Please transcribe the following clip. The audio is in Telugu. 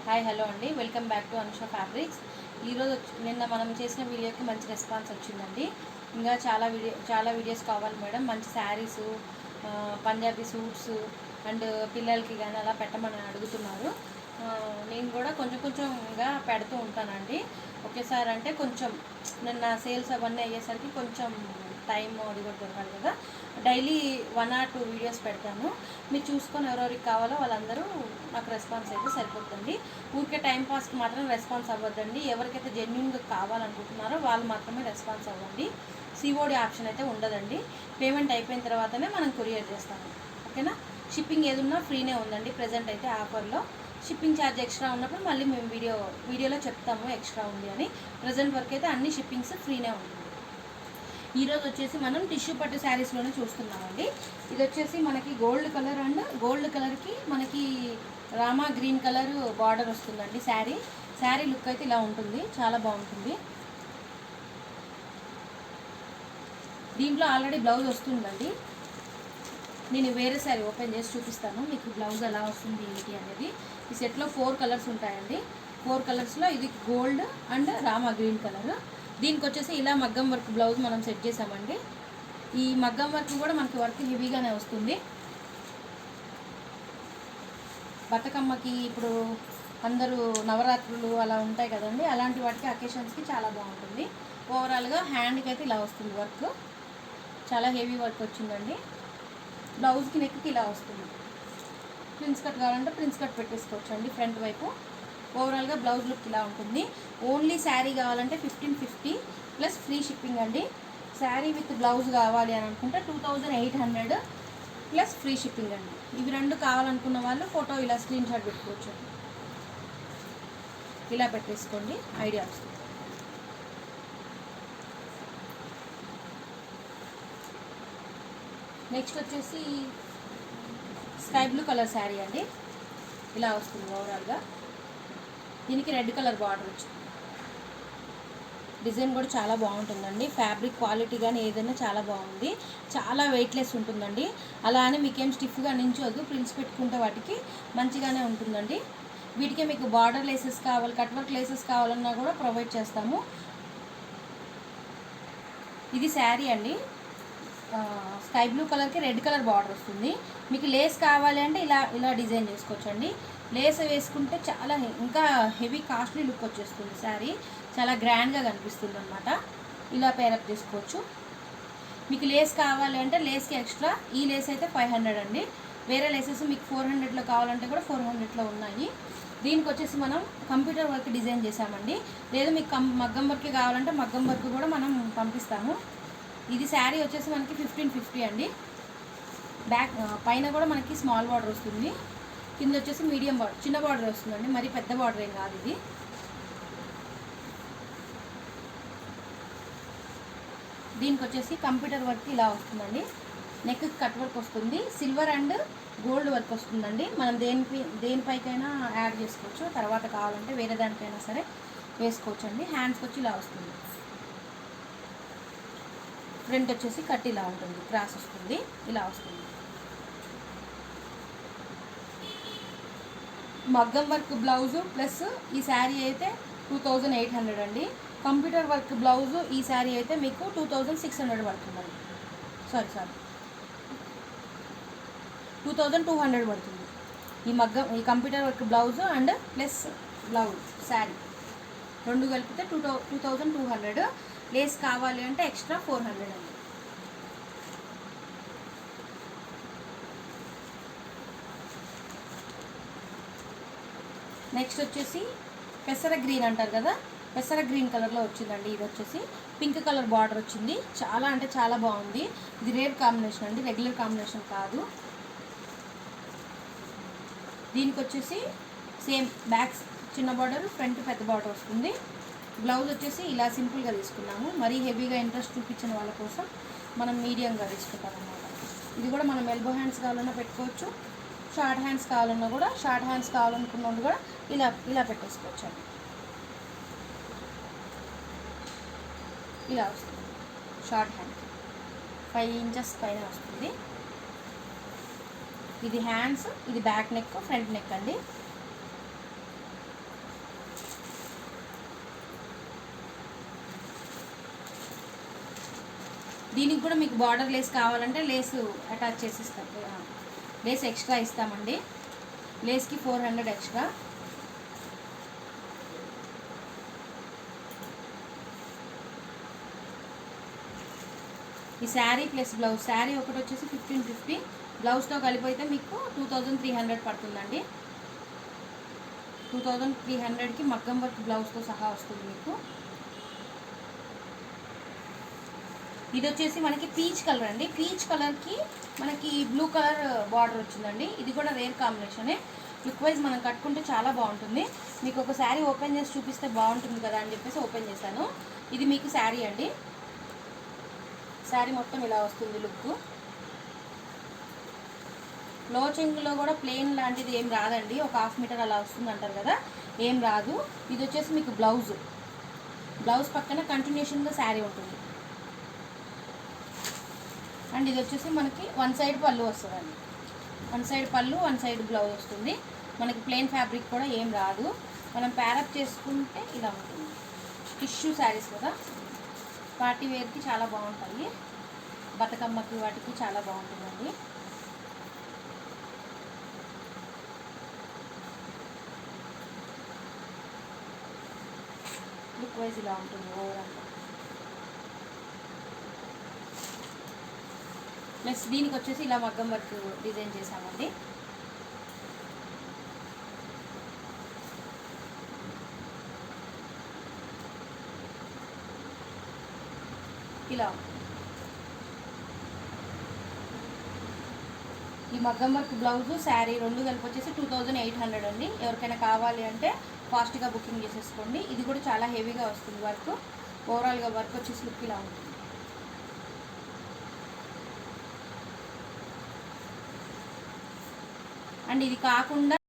హాయ్ హలో అండి, welcome back to Anusha fabrics. ఈరోజు నిన్న మనం చేసిన వీడియోకి మంచి రెస్పాన్స్ వచ్చిందండి. ఇంకా చాలా వీడియోస్ కావాలి మేడం, మంచి శారీసు, పంజాబీ సూట్స్ అండ్ పిల్లలకి కానీ అలా పెట్టమని అడుగుతున్నారు. నేను కూడా కొంచెంగా పెడుతూ ఉంటానండి. ఒకేసారి అంటే కొంచెం నిన్న సేల్స్ అవన్నీ అయ్యేసరికి కొంచెం టైం అది కూడా దొరకాలి కదా. డైలీ 1 or 2 వీడియోస్ పెడతాను. మీరు చూసుకొని ఎవరెవరికి కావాలో వాళ్ళందరూ నాకు రెస్పాన్స్ అయితే సరిపోతుంది. ఊరికే టైంపాస్కి మాత్రం రెస్పాన్స్ అవ్వద్దండి. ఎవరికైతే జెన్యున్గా కావాలనుకుంటున్నారో వాళ్ళు మాత్రమే రెస్పాన్స్ అవ్వండి. సిఓడి ఆప్షన్ అయితే ఉండదండి. పేమెంట్ అయిపోయిన తర్వాతనే మనం కొరియర్ చేస్తాము, ఓకేనా. షిప్పింగ్ ఏదున్నా ఫ్రీనే ఉందండి ప్రజెంట్ అయితే ఆఫర్లో. షిప్పింగ్ ఛార్జ్ ఎక్స్ట్రా ఉన్నప్పుడు మళ్ళీ మేము వీడియోలో చెప్తాము ఎక్స్ట్రా ఉంది అని. ప్రజెంట్ వరకు అయితే అన్ని షిప్పింగ్స్ ఫ్రీనే ఉంటుంది. ఈరోజు వచ్చేసి మనం టిష్యూ పట్టు శారీస్లోనే చూస్తున్నామండి. ఇది వచ్చేసి మనకి గోల్డ్ కలర్ అండ్ గోల్డ్ కలర్కి మనకి రామా గ్రీన్ కలర్ బార్డర్ వస్తుందండి. శారీ లుక్ అయితే ఇలా ఉంటుంది, చాలా బాగుంటుంది. దీంట్లో ఆల్రెడీ బ్లౌజ్ వస్తుందండి. నేను వేరే శారీ ఓపెన్ చేసి చూపిస్తాను మీకు బ్లౌజ్ ఎలా వస్తుంది ఏంటి అనేది. ఈ సెట్లో 4 కలర్స్ ఉంటాయండి. 4 కలర్స్లో ఇది gold and Rama green colour. దీనికి వచ్చేసి ఇలా మగ్గం వర్క్ బ్లౌజ్ మనం సెట్ చేసామండి. ఈ మగ్గం వర్క్ కూడా మనకి వర్క్ హెవీగానే వస్తుంది. బతుకమ్మకి ఇప్పుడు అందరూ నవరాత్రులు అలా ఉంటాయి కదండి, అలాంటి వాటికి అకేషన్స్కి చాలా బాగుంటుంది. ఓవరాల్గా హ్యాండ్కి అయితే ఇలా వస్తుంది వర్క్, చాలా హెవీ వర్క్ వచ్చిందండి. బ్లౌజ్కి నెక్కి ఇలా వస్తుంది. ప్రిన్స్ కట్ కావాలంటే ప్రిన్స్ కట్ పెట్టేసుకోవచ్చు అండి ఫ్రంట్ వైపు. ఓవరాల్గా బ్లౌజ్ లుక్ ఇలా ఉంటుంది. ఓన్లీ శారీ కావాలంటే 1550 ప్లస్ ఫ్రీ షిప్పింగ్ అండి. శారీ విత్ బ్లౌజ్ కావాలి అని అనుకుంటే 2800 ప్లస్ ఫ్రీ షిప్పింగ్ అండి. ఇవి రెండు కావాలనుకున్న వాళ్ళు ఫోటో ఇలా స్క్రీన్ షాట్ పెట్టుకోవచ్చు. ఇలా పెట్టేసుకోండి, ఐడియా వస్తుంది. నెక్స్ట్ వచ్చేసి స్కై బ్లూ కలర్ శారీ అండి. ఇలా వస్తుంది ఓవరాల్గా. దీనికి రెడ్ కలర్ బార్డర్ వచ్చింది. డిజైన్ కూడా చాలా బాగుంటుందండి. ఫ్యాబ్రిక్ క్వాలిటీ కానీ ఏదైనా చాలా బాగుంది. చాలా వెయిట్లెస్ ఉంటుందండి. అలా అని మీకేం స్టిఫ్గా నించోదు. ప్రింట్స్ పెట్టుకుంటే వాటికి మంచిగానే ఉంటుందండి. వీటికే మీకు బార్డర్ లేసెస్ కావాలి, కట్ వర్క్ లేసెస్ కావాలన్నా కూడా ప్రొవైడ్ చేస్తాము. ఇది శారీ అండి. స్కై బ్లూ కలర్కి రెడ్ కలర్ బార్డర్ వస్తుంది. మీకు లేస్ కావాలి అంటే ఇలా డిజైన్ చేసుకోవచ్చు అండి. లేస్ వేసుకుంటే చాలా ఇంకా హెవీ కాస్ట్లీ లుక్ వచ్చేస్తుంది. శారీ చాలా గ్రాండ్గా కనిపిస్తుంది అనమాట. ఇలా పేరప్ చేసుకోవచ్చు. మీకు లేస్ కావాలి అంటే లేస్కి ఎక్స్ట్రా. ఈ లేస్ అయితే 500 అండి. వేరే లేసెస్ మీకు 400లో కావాలంటే కూడా 400లో ఉన్నాయి. దీనికి వచ్చేసి మనం కంప్యూటర్ వర్క్ డిజైన్ చేసామండి. లేదు మీకు మగ్గం వర్క్ కావాలంటే మగ్గం వర్క్ కూడా మనం పంపిస్తాము. ఇది శారీ వచ్చేసి మనకి 1550 అండి. బ్యాక్ పైన కూడా మనకి స్మాల్ బార్డర్ వస్తుంది, కింద వచ్చేసి మీడియం బార్డర్, చిన్న బార్డర్ వస్తుందండి. మరి పెద్ద బార్డర్ ఏం కాదు ఇది. దీనికి వచ్చేసి కంప్యూటర్ వర్క్ ఇలా వస్తుందండి. నెక్ కట్ వర్క్ వస్తుంది. సిల్వర్ అండ్ గోల్డ్ వర్క్ వస్తుందండి. మనం దేనిపైకైనా యాడ్ చేసుకోవచ్చు. తర్వాత కావాలంటే వేరే దానికైనా సరే వేసుకోవచ్చు అండి. హ్యాండ్స్కి వచ్చి ఇలా వస్తుంది. ఫ్రంట్ వచ్చేసి కట్ ఇలా ఉంటుంది, క్రాస్ వస్తుంది, ఇలా వస్తుంది. మగ్గం వర్క్ బ్లౌజు ప్లస్ ఈ శారీ అయితే 2800 అండి. కంప్యూటర్ వర్క్ బ్లౌజు ఈ శారీ అయితే మీకు 2600 పడుతుందండి. సారీ 2200 పడుతుంది. ఈ computer work blouse and plus blouse sari రెండు కలిపితే 2200. లేస్ కావాలి అంటే ఎక్స్ట్రా 400 అండి. నెక్స్ట్ వచ్చేసి పెసర గ్రీన్ అంటారు కదా, పెసర గ్రీన్ కలర్లో వచ్చిందండి. ఇది వచ్చేసి పింక్ కలర్ బార్డర్ వచ్చింది. చాలా అంటే చాలా బాగుంది. ఇది రేర్ కాంబినేషన్ అండి, రెగ్యులర్ కాంబినేషన్ కాదు. దీనికి వచ్చేసి సేమ్ బ్యాక్ చిన్న బార్డర్, ఫ్రంట్ పెద్ద బార్డర్ వస్తుంది. బ్లౌజ్ వచ్చేసి ఇలా సింపుల్గా తీసుకున్నాము. మరీ హెవీగా ఇంట్రెస్ట్ చూపించిన వాళ్ళ కోసం మనం మీడియంగా తీసుకుంటాం అన్నమాట. ఇది కూడా మనం ఎల్బో హ్యాండ్స్ కావాలన్నా పెట్టుకోవచ్చు, షార్ట్ హ్యాండ్స్ కావాలన్నా కూడా, షార్ట్ హ్యాండ్స్ కావాలనుకున్న వాళ్ళు కూడా ఇలా పెట్టేసుకోవచ్చు అండి. ఇలా వస్తుంది. షార్ట్ హ్యాండ్ 5 ఇంచెస్ పైన వస్తుంది. ఇది హ్యాండ్స్, ఇది బ్యాక్ నెక్, ఫ్రంట్ నెక్ అండి. దీనికి కూడా మీకు బార్డర్ లేస్ కావాలంటే లేస్ అటాచ్ చేసి ఇస్తాం, లేస్ ఎక్స్ట్రా ఇస్తామండి. లేస్కి 400 ఎక్స్ట్రా. ఈ శారీ ప్లస్ బ్లౌజ్, శారీ ఒకటి వచ్చేసి 1550, బ్లౌజ్తో కలిపి అయితే మీకు 2300 పడుతుందండి. 2300కి మగ్గం వర్క్ బ్లౌజ్తో సహా వస్తుంది మీకు. ఇది వచ్చేసి మనకి పీచ్ కలర్ అండి. పీచ్ కలర్కి మనకి బ్లూ కలర్ బార్డర్ వచ్చిందండి. ఇది కూడా రేర్ కాంబినేషనే. లుక్ వైజ్ మనం కట్టుకుంటే చాలా బాగుంటుంది. మీకు ఒక శారీ ఓపెన్ చేసి చూపిస్తే బాగుంటుంది కదా అని చెప్పేసి ఓపెన్ చేశాను. ఇది మీకు శారీ అండి. శారీ మొత్తం ఇలా వస్తుంది లుక్. లో చెంగులో కూడా ప్లెయిన్ లాంటిది ఏం రాదండి. ఒక 1/2 మీటర్ అలా వస్తుంది అంటారు కదా, ఏం రాదు. ఇది వచ్చేసి మీకు బ్లౌజ్, బ్లౌజ్ పక్కన కంటిన్యూషన్గా శారీ ఉంటుంది. అండ్ ఇది వచ్చేసి మనకి 1 సైడ్ పళ్ళు వస్తుందండి. 1 సైడ్ పళ్ళు, 1 సైడ్ బ్లౌజ్ వస్తుంది. మనకి ప్లెయిన్ ఫ్యాబ్రిక్ కూడా ఏం రాదు. మనం ప్యారప్ చేసుకుంటే ఇలా ఉంటుంది. టిష్యూ శారీస్ కదా, పార్టీ వేర్కి చాలా బాగుంటాయి. బతుకమ్మకి వాటికి చాలా బాగుంటుందండి. లుక్ వైజ్ ఇలా ఉంటుంది ఓవరాల్గా. ప్లస్ దీనికి వచ్చేసి ఇలా మగ్గం వర్క్ డిజైన్ చేసామండి. ఇలా ఈ మగ్గం వర్క్ బ్లౌజు శారీ రెండు కలిపి వచ్చేసి 2800 అండి. ఎవరికైనా కావాలి అంటే ఫాస్ట్గా బుకింగ్ చేసేసుకోండి. ఇది కూడా చాలా హెవీగా వస్తుంది వర్క్. ఓవరాల్గా వర్క్ వచ్చేసి లుక్ ఇలా ఉంటుంది. అండ్ ఇది కాకుండా